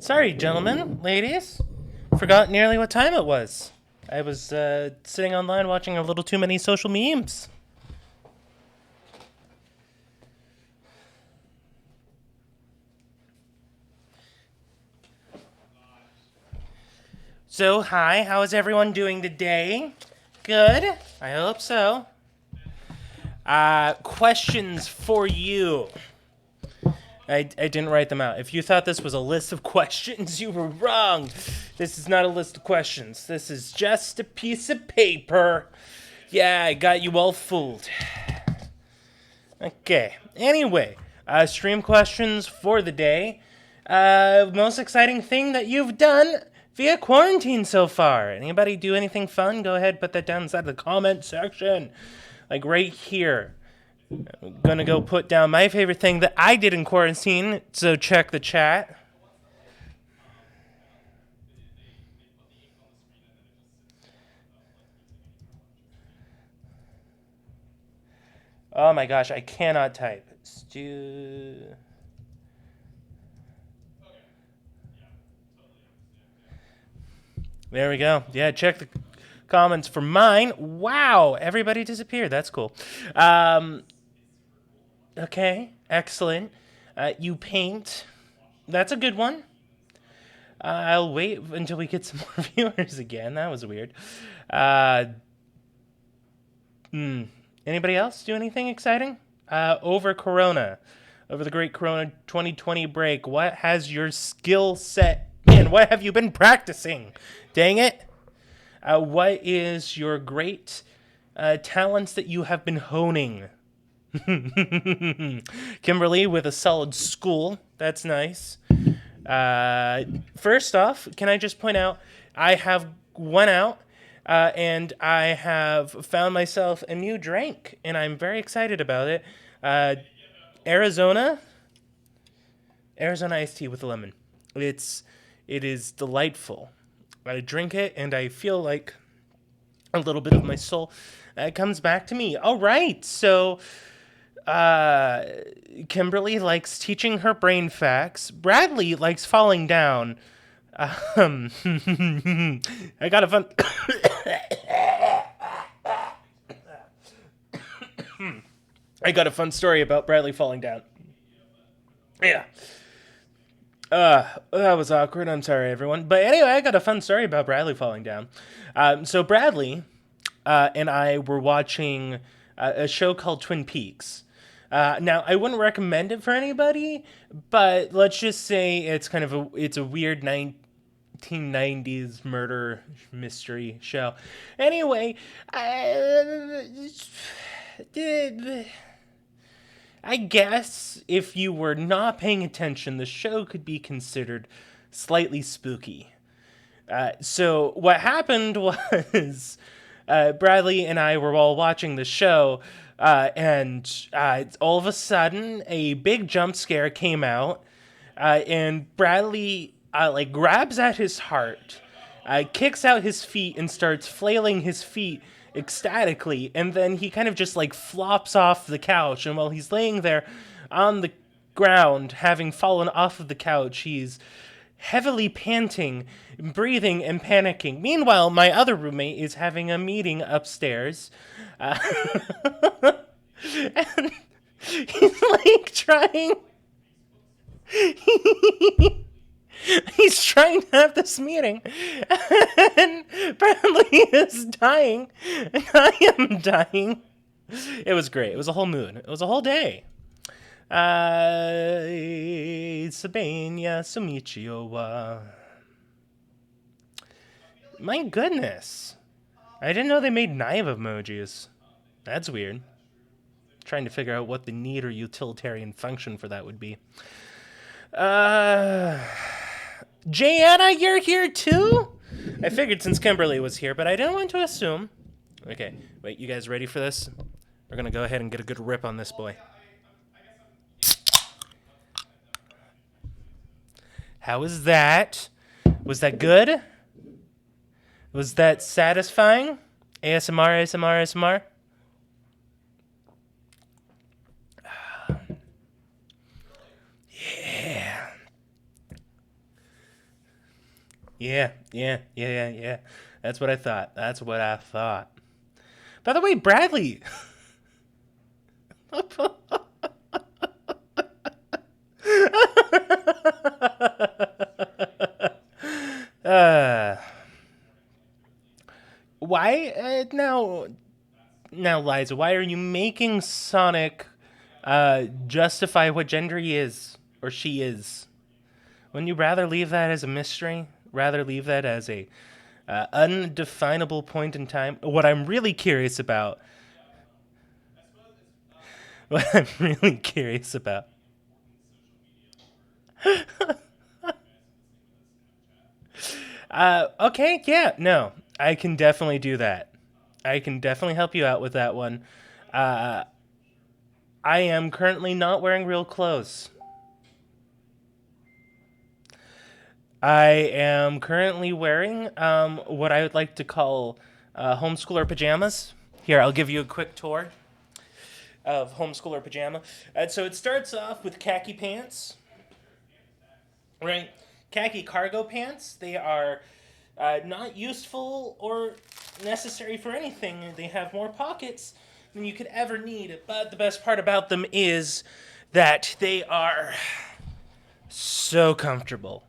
Sorry, gentlemen, ladies. Forgot nearly what time it was. I was sitting online watching a little too many social memes. So, hi, how is everyone doing today? Good? I hope so. Questions for you. I didn't write them out. If you thought this was a list of questions, you were wrong. This is not a list of questions. This is just a piece of paper. Yeah, I got you all fooled. Okay. Anyway, stream questions for the day. Most exciting thing that you've done via quarantine so far. Anybody do anything fun? Go ahead, put that down inside the comment section. Like right here. I'm gonna go put down my favorite thing that I did in quarantine, so check the chat. Oh my gosh, I cannot type. There we go. Yeah, check the comments for mine. Wow, everybody disappeared. That's cool. Okay, excellent. You paint. That's a good one. I'll wait until we get some more viewers again. That was weird. Uh, Anybody else do anything exciting? Over Corona, over the great Corona 2020 break, what has your skill set been? What have you been practicing? Dang it. What is your great talents that you have been honing? Kimberly with a solid school. That's nice. First off, can I just point out, I have went out and I have found myself a new drink, and I'm very excited about it. Arizona, Arizona iced tea with lemon. It is delightful. I drink it and I feel like a little bit of my soul comes back to me. All right, so Kimberly likes teaching her brain facts. Bradley likes falling down. I got a fun. I got a fun story about Bradley falling down. Yeah. That was awkward. I'm sorry, everyone. But anyway, I got a fun story about Bradley falling down. So Bradley and I were watching a show called Twin Peaks. Now, I wouldn't recommend it for anybody, but let's just say it's a weird 1990s murder mystery show. Anyway, I guess if you were not paying attention, the show could be considered slightly spooky. So what happened was Bradley and I were all watching the show, and all of a sudden a big jump scare came out, and Bradley like grabs at his heart, kicks out his feet, and starts flailing his feet ecstatically, and then he kind of just like flops off the couch, and while he's laying there on the ground having fallen off of the couch, he's heavily panting, breathing, and panicking. Meanwhile, my other roommate is having a meeting upstairs, and he's like trying he's trying to have this meeting, and Bradley is dying, and I am dying. It was great. It was a whole mood. It was a whole day. Sabania Sumichio wa. My goodness. I didn't know they made knife emojis. That's weird. Trying to figure out what the need or utilitarian function for that would be. Jayana, you're here too? I figured since Kimberly was here, but I didn't want to assume. Okay, wait, you guys ready for this? We're gonna go ahead and get a good rip on this boy. How was that? Was that good? Was that satisfying? ASMR, ASMR, ASMR? Yeah. Yeah. That's what I thought. That's what I thought. By the way, Bradley. uh, why now, Liza? Why are you making Sonic justify what gender he is or she is? Wouldn't you rather leave that as a mystery? Rather leave that as a undefinable point in time? What I'm really curious about. What I'm really curious about. Okay, yeah, no, I can definitely do that. I can definitely help you out with that one. Uh, I am currently not wearing real clothes. I am currently wearing what I would like to call homeschooler pajamas. Here, I'll give you a quick tour of homeschooler pajama. So it starts off with khaki pants, right? Khaki cargo pants. They are not useful or necessary for anything. They have more pockets than you could ever need. But the best part about them is that they are so comfortable.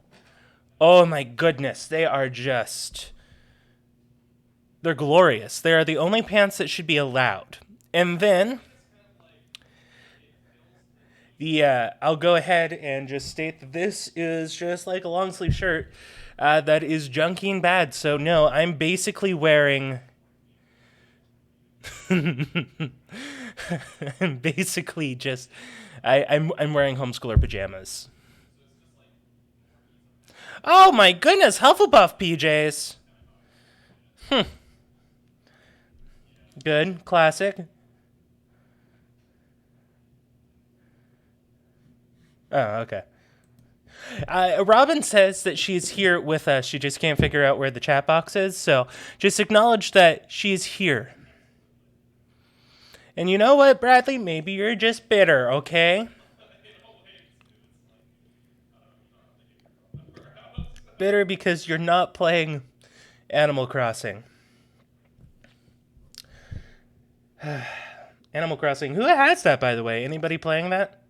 Oh my goodness, they are just. They're glorious. They are the only pants that should be allowed. And then I'll go ahead and just state that this is just like a long sleeve shirt that is junky and bad. So no, I'm basically wearing. I'm basically just. I'm wearing homeschooler pajamas. Oh my goodness, Hufflepuff PJs. Good, classic. Oh, okay. Robin says that she's here with us. She just can't figure out where the chat box is. So just acknowledge that she's here. And you know what, Bradley? Maybe you're just bitter, okay? Bitter because you're not playing Animal Crossing. Animal Crossing. Who has that, by the way? Anybody playing that?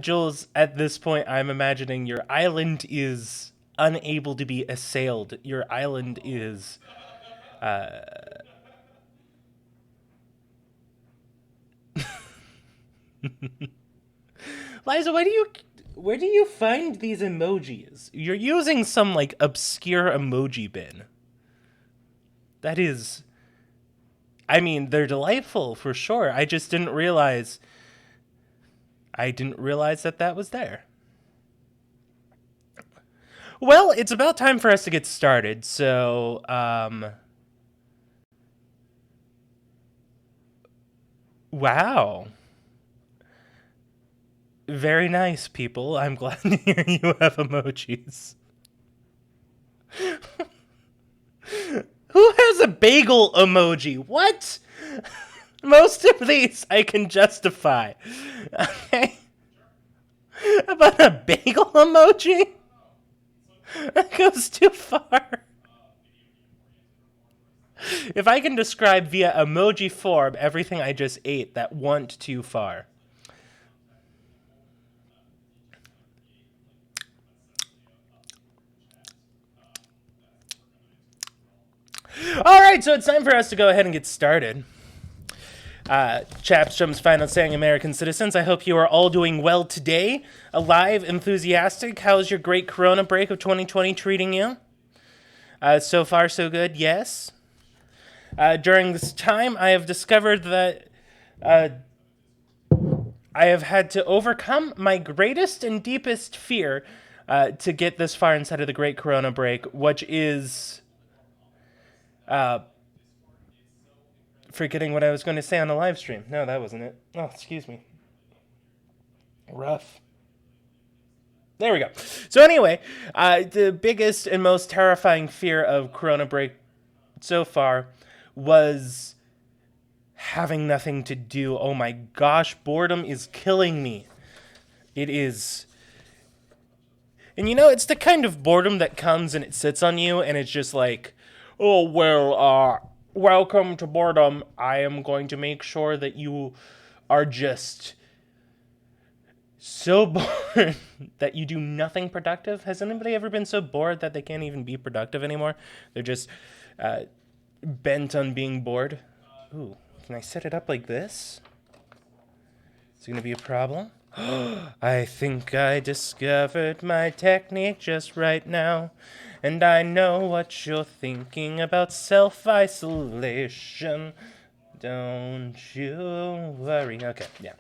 Jules, at this point, I'm imagining your island is unable to be assailed. Your island is. Liza, where do you find these emojis? You're using some like obscure emoji bin. That is. I mean, they're delightful for sure. I just didn't realize. I didn't realize that that was there. Well, it's about time for us to get started. So, wow. Very nice, people. I'm glad to hear you have emojis. Who has a bagel emoji? What? Most of these I can justify. Okay. About a bagel emoji? That goes too far. If I can describe via emoji form everything I just ate, that went too far. All right, so it's time for us to go ahead and get started. Chapstrom's final saying, American citizens, I hope you are all doing well today. Alive, enthusiastic. How's your great Corona break of 2020 treating you? So far, so good, yes. During this time, I have discovered that I have had to overcome my greatest and deepest fear to get this far inside of the great Corona break, which is forgetting what I was going to say on the live stream. No, that wasn't it. Oh, excuse me. Rough. There we go. So anyway, the biggest and most terrifying fear of Corona break so far was having nothing to do. Oh my gosh, boredom is killing me. It is. And it's the kind of boredom that comes and it sits on you and it's just like, oh, well, welcome to boredom. I am going to make sure that you are just so bored that you do nothing productive. Has anybody ever been so bored that they can't even be productive anymore? They're just bent on being bored. Ooh, can I set it up like this? Is it going to be a problem? I think I discovered my technique just right now. And I know what you're thinking about self-isolation. Don't you worry. Okay, yeah.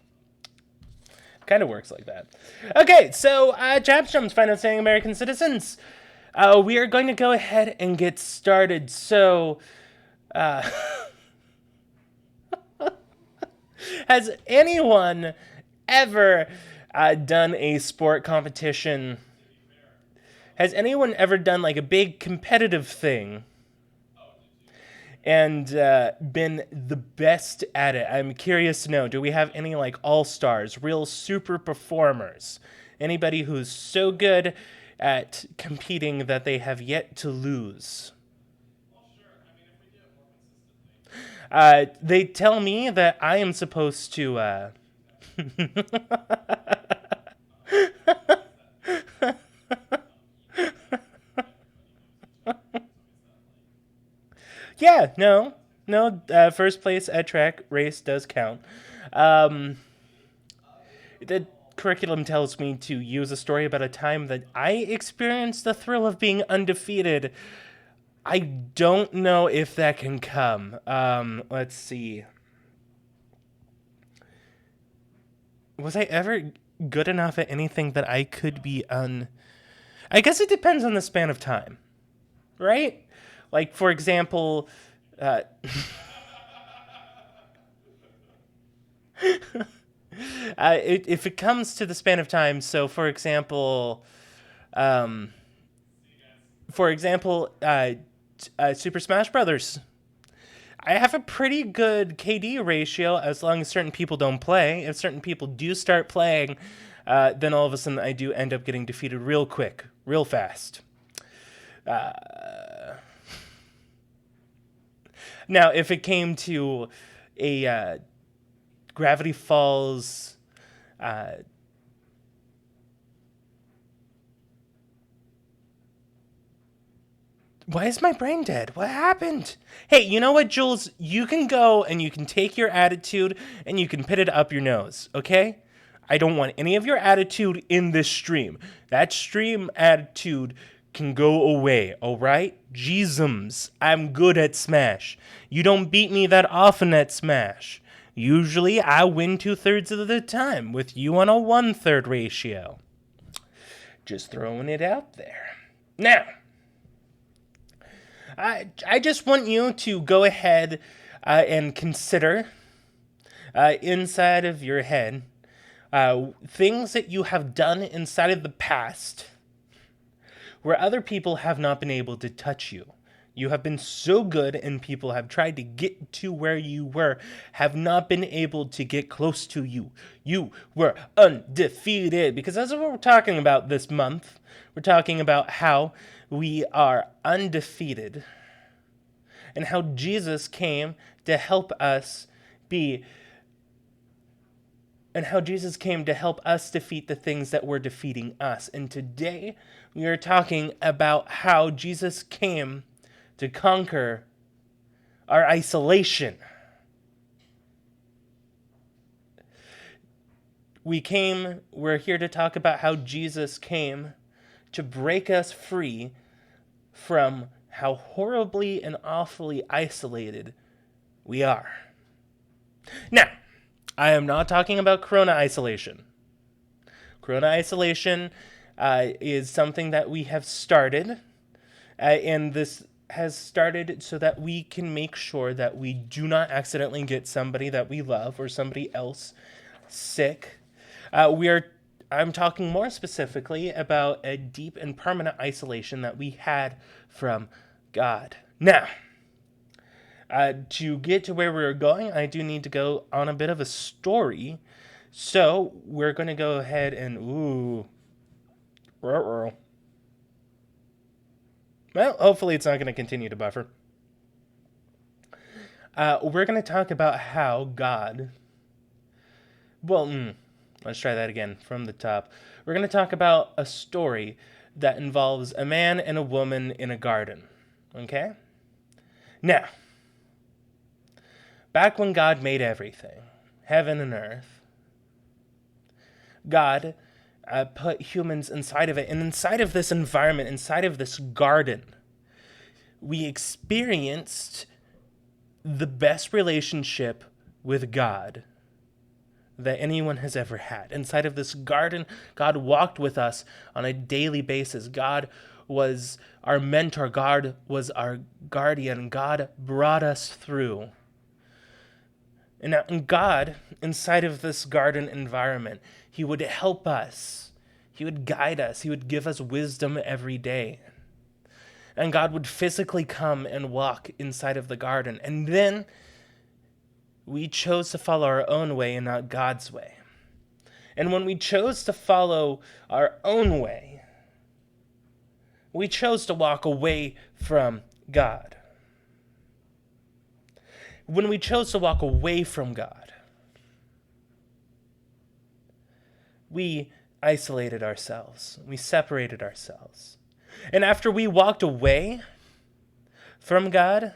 Kind of works like that. Okay, so Jabstrum's final saying, American citizens. We are going to go ahead and get started. So, has anyone ever done a sport competition? Has anyone ever done like a big competitive thing and been the best at it? I'm curious to know, do we have any like all-stars, real super performers? Anybody who's so good at competing that they have yet to lose? They tell me that I am supposed to yeah, no, first place at track race does count. The curriculum tells me to use a story about a time that I experienced the thrill of being undefeated. I don't know if that can come. Let's see. Was I ever good enough at anything that I could be I guess it depends on the span of time, right? Like, for example, if it comes to the span of time, so for example, Super Smash Brothers. I have a pretty good KD ratio as long as certain people don't play. If certain people do start playing, then all of a sudden I do end up getting defeated real quick, real fast. Now, if it came to a Gravity Falls why is my brain dead? What happened? Hey, you know what, Jules? You can go and you can take your attitude and you can put it up your nose, okay? I don't want any of your attitude in this stream. That stream attitude can go away, alright? Jeezums, I'm good at Smash. You don't beat me that often at Smash. Usually I win 2/3 of the time, with you on a 1/3 ratio. Just throwing it out there. Now, I just want you to go ahead and consider inside of your head things that you have done inside of the past where other people have not been able to touch you. You have been so good and people have tried to get to where you were, have not been able to get close to you. You were undefeated. Because that's what we're talking about this month. We're talking about how we are undefeated and how Jesus came to help us defeat the things that were defeating us. And today we are talking about how Jesus came to conquer our isolation. We're here to talk about how Jesus came to break us free from how horribly and awfully isolated we are. Now, I am not talking about Corona isolation. Corona isolation is something that we have started, and this has started so that we can make sure that we do not accidentally get somebody that we love or somebody else sick. I'm talking more specifically about a deep and permanent isolation that we had from God. Now, To get to where we're going, I do need to go on a bit of a story. So we're going to go ahead and well, hopefully it's not going to continue to buffer. We're going to talk about how God. Well, let's try that again from the top. We're going to talk about a story that involves a man and a woman in a garden. Okay? Now, back when God made everything, heaven and earth, God put humans inside of it. And inside of this environment, inside of this garden, we experienced the best relationship with God that anyone has ever had. Inside of this garden, God walked with us on a daily basis. God was our mentor. God was our guardian. God brought us through. And now, God, inside of this garden environment, He would help us. He would guide us. He would give us wisdom every day. And God would physically come and walk inside of the garden. And then we chose to follow our own way and not God's way. And when we chose to follow our own way, we chose to walk away from God. When we chose to walk away from God, we isolated ourselves. We separated ourselves. And after we walked away from God,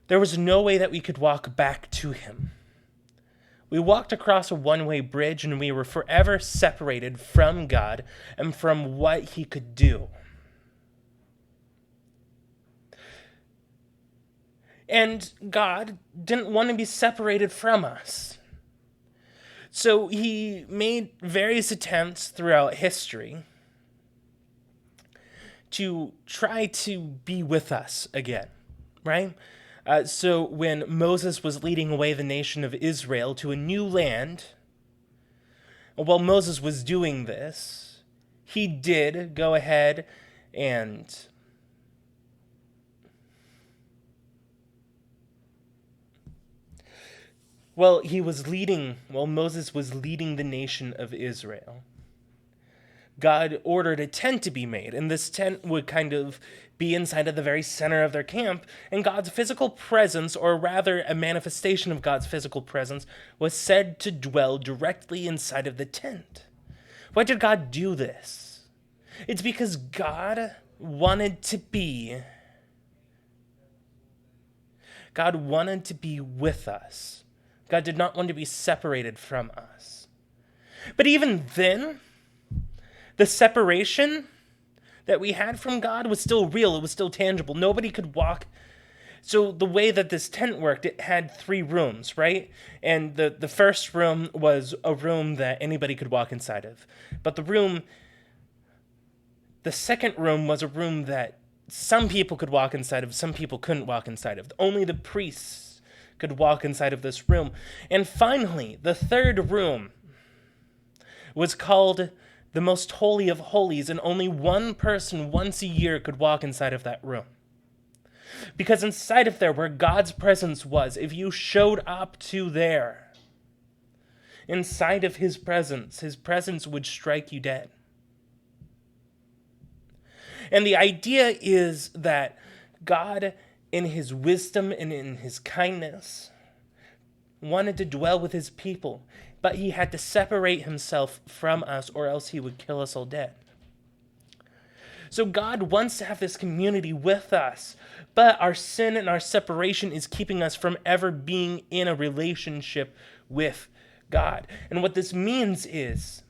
there was no way that we could walk back to Him. We walked across a one-way bridge and we were forever separated from God and from what He could do. And God didn't want to be separated from us. So He made various attempts throughout history to try to be with us again, right? So when Moses was leading away the nation of Israel to a new land, while Moses was doing this, he did go ahead and Moses was leading the nation of Israel, God ordered a tent to be made, and this tent would kind of be inside of the very center of their camp, and God's physical presence, or rather a manifestation of God's physical presence, was said to dwell directly inside of the tent. Why did God do this? It's because God wanted to be with us. God did not want to be separated from us. But even then, the separation that we had from God was still real. It was still tangible. Nobody could walk. So the way that this tent worked, it had 3 rooms, right? And the first room was a room that anybody could walk inside of. But the second room was a room that some people could walk inside of, some people couldn't walk inside of. Only the priests could walk inside of this room. And finally, the third room was called the most holy of holies, and only one person once a year could walk inside of that room. Because inside of there, where God's presence was, if you showed up to there, inside of His presence would strike you dead. And the idea is that God, in His wisdom and in His kindness, wanted to dwell with His people, but He had to separate Himself from us, or else He would kill us all dead. So God wants to have this community with us, but our sin and our separation is keeping us from ever being in a relationship with God. And what this means is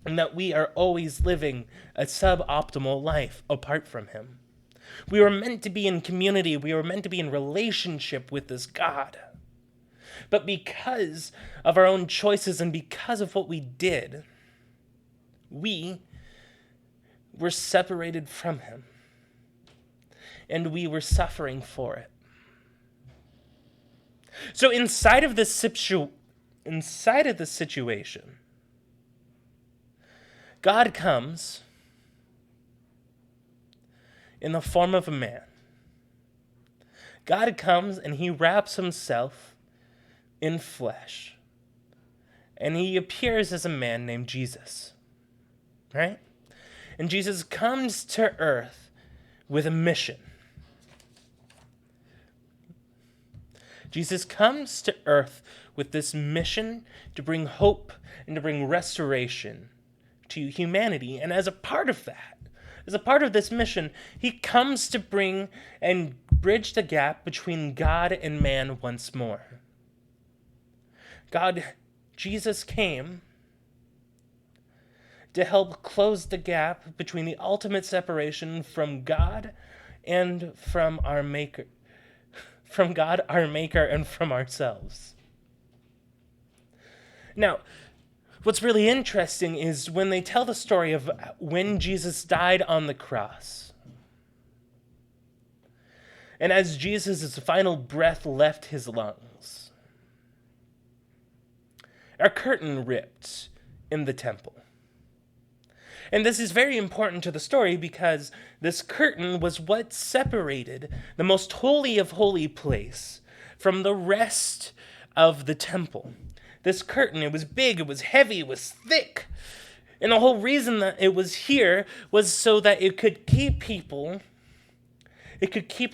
that we are always living a suboptimal life apart from Him. We were meant to be in community. We were meant to be in relationship with this God. But because of our own choices and because of what we did, we were separated from Him. And we were suffering for it. So inside of this situation, God comes in the form of a man. God comes and he wraps himself in flesh. And he appears as a man named Jesus. Right? And Jesus comes to earth with a mission. Jesus comes to earth with this mission to bring hope and to bring restoration to humanity. And as a part of that, as a part of this mission, he comes to bring and bridge the gap between God and man once more. Jesus came to help close the gap between the ultimate separation from God and from our Maker. From God, our Maker, and from ourselves. Now, what's really interesting is when they tell the story of when Jesus died on the cross. And as Jesus' final breath left his lungs, a curtain ripped in the temple. And this is very important to the story because this curtain was what separated the most holy of holy place from the rest of the temple. This curtain, it was big, it was heavy, it was thick. And the whole reason that it was here was so that it could keep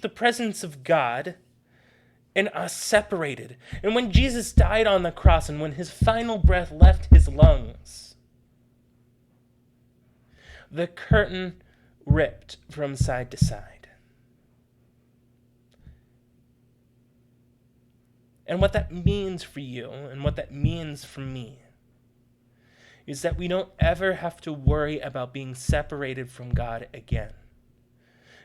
the presence of God and us separated. And when Jesus died on the cross and when his final breath left his lungs, the curtain ripped from side to side. And what that means for you and what that means for me is that we don't ever have to worry about being separated from God again.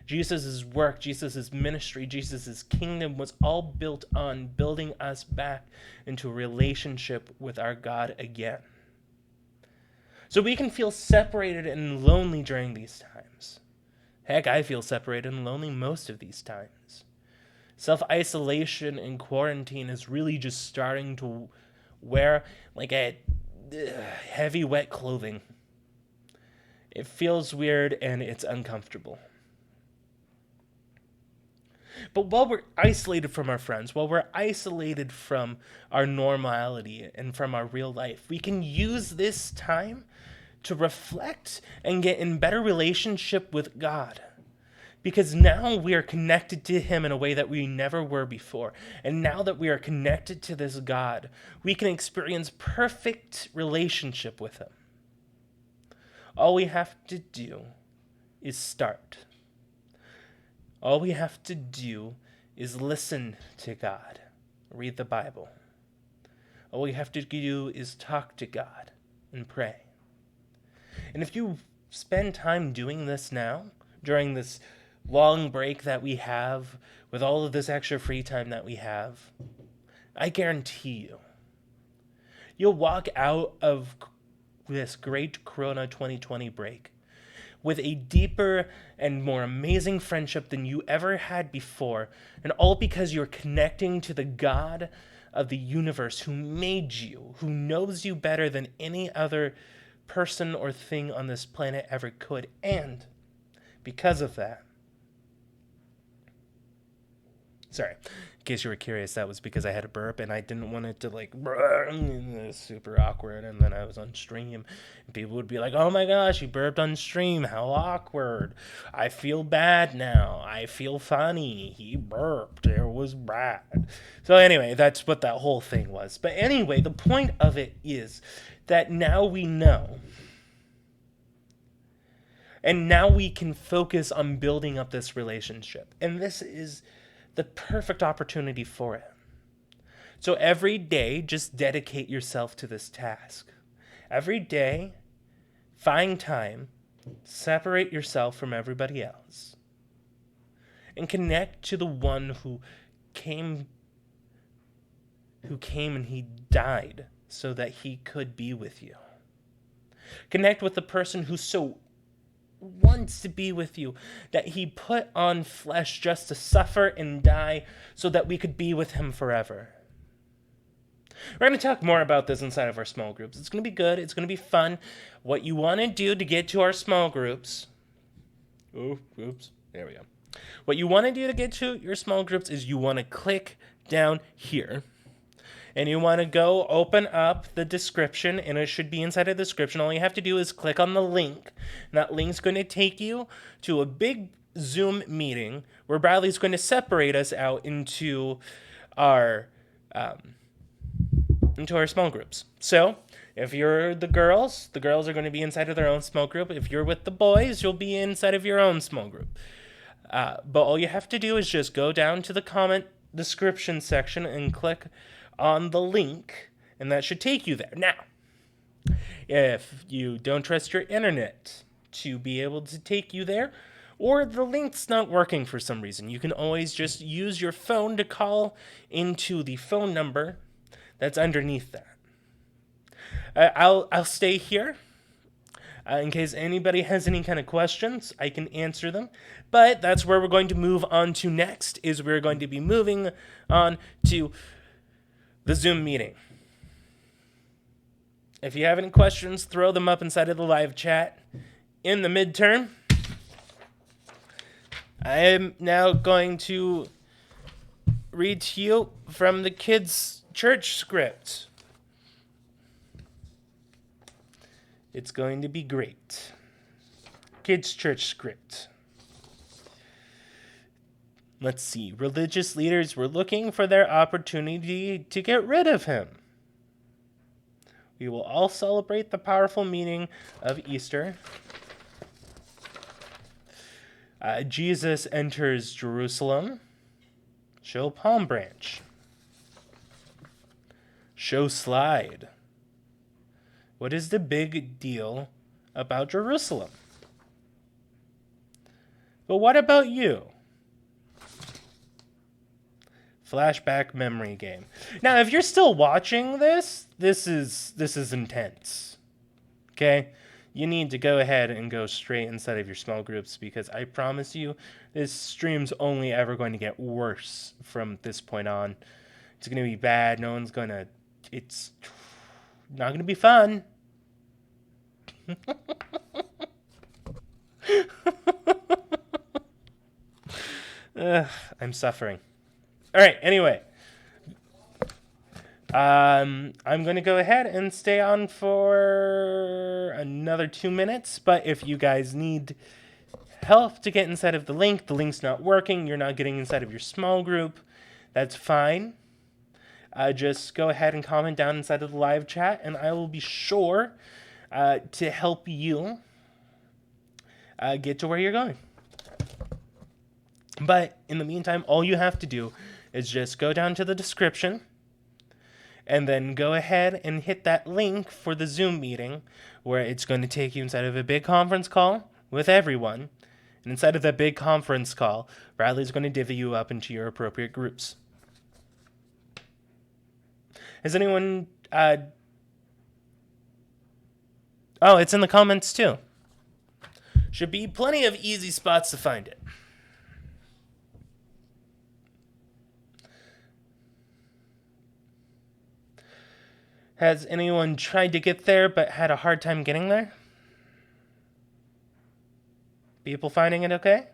Jesus' work, Jesus' ministry, Jesus' kingdom was all built on building us back into a relationship with our God again. So we can feel separated and lonely during these times. Heck, I feel separated and lonely most of these times. Self-isolation and quarantine is really just starting to wear like a heavy, wet clothing. It feels weird and it's uncomfortable. But while we're isolated from our friends, while we're isolated from our normality and from our real life, we can use this time to reflect and get in better relationship with God. Because now we are connected to him in a way that we never were before. And now that we are connected to this God, we can experience perfect relationship with him. All we have to do is start. All we have to do is listen to God, read the Bible. All we have to do is talk to God and pray. And if you spend time doing this now, during this long break that we have, with all of this extra free time that we have, I guarantee you'll walk out of this great Corona 2020 break with a deeper and more amazing friendship than you ever had before, and all because you're connecting to the God of the universe who made you, who knows you better than any other person or thing on this planet ever could. And because of that, sorry, in case you were curious, that was because I had a burp and I didn't want it to super awkward, and then I was on stream and people would be like, oh my gosh, you burped on stream, how awkward. I feel bad now. I feel funny. He burped. It was bad. So anyway, that's what that whole thing was. But anyway, the point of it is that now we know. And now we can focus on building up this relationship. And this is the perfect opportunity for it. So every day, just dedicate yourself to this task. Every day, find time, separate yourself from everybody else, and connect to the one who came and he died so that he could be with you. Connect with the person who so wants to be with you, that he put on flesh just to suffer and die so that we could be with him forever. We're going to talk more about this inside of our small groups. It's going to be good. It's going to be fun. What you want to do to get to our small groups... Oh, oops. There we go. What you want to do to get to your small groups is you want to click down here. And you want to go open up the description, and it should be inside of the description. All you have to do is click on the link. And that link's going to take you to a big Zoom meeting where Bradley's going to separate us out into our small groups. So if you're the girls are going to be inside of their own small group. If you're with the boys, you'll be inside of your own small group. But all you have to do is just go down to the comment description section and click on the link, and that should take you there. Now, if you don't trust your internet to be able to take you there, or the link's not working for some reason, you can always just use your phone to call into the phone number that's underneath that. I'll stay here. In case anybody has any kind of questions, I can answer them. But that's where we're going to move on to next, is we're going to be moving on to the Zoom meeting. If you have any questions, throw them up inside of the live chat. In the midterm, I am now going to read to you from the kids' church script. It's going to be great. Kids' church script. Let's see. Religious leaders were looking for their opportunity to get rid of him. We will all celebrate the powerful meaning of Easter. Jesus enters Jerusalem. Show palm branch. Show slide. What is the big deal about Jerusalem? But what about you? Flashback memory game. Now, if you're still watching this is intense. Okay? You need to go ahead and go straight inside of your small groups, because I promise you, this stream's only ever going to get worse from this point on. It's going to be bad. It's not going to be fun. I'm suffering. All right, anyway. I'm going to go ahead and stay on for another 2 minutes, but if you guys need help to get inside of the link's not working, you're not getting inside of your small group, that's fine. Just go ahead and comment down inside of the live chat, and I will be sure to help you get to where you're going. But in the meantime, all you have to do is just go down to the description and then go ahead and hit that link for the Zoom meeting, where it's going to take you inside of a big conference call with everyone. And inside of that big conference call, Bradley's going to divvy you up into your appropriate groups. Has anyone... Oh, it's in the comments too. Should be plenty of easy spots to find it. Has anyone tried to get there but had a hard time getting there? People finding it okay?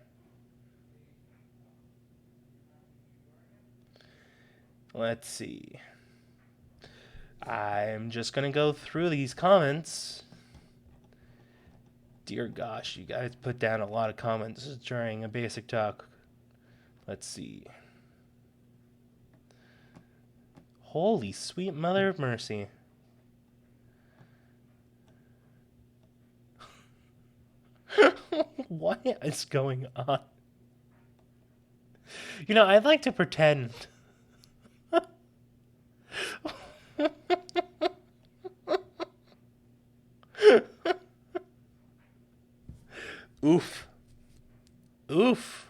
Let's see. I'm just going to go through these comments. Dear gosh, you guys put down a lot of comments during a basic talk. Let's see. Holy sweet mother of mercy. What is going on? You know, I'd like to pretend. Oof. Oof.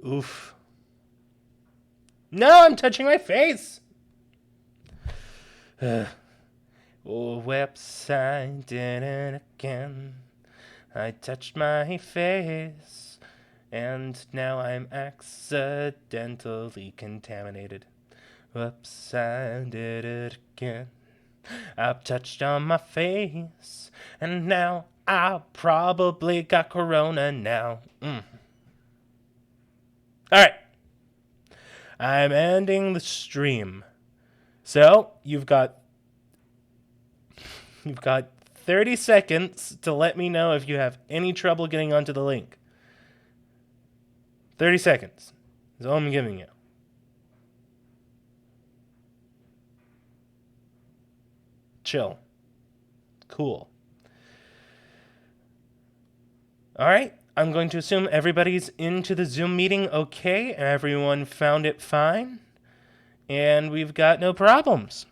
Oof. No, I'm touching my face. Oh, website did it again. I touched my face, and now I'm accidentally contaminated. Whoops, I did it again. I've touched on my face, and now I probably got corona now. All right, I'm ending the stream. So you've got 30 seconds to let me know if you have any trouble getting onto the link. 30 seconds is all I'm giving you. Chill. Cool. All right. I'm going to assume everybody's into the Zoom meeting okay. Everyone found it fine. And we've got no problems.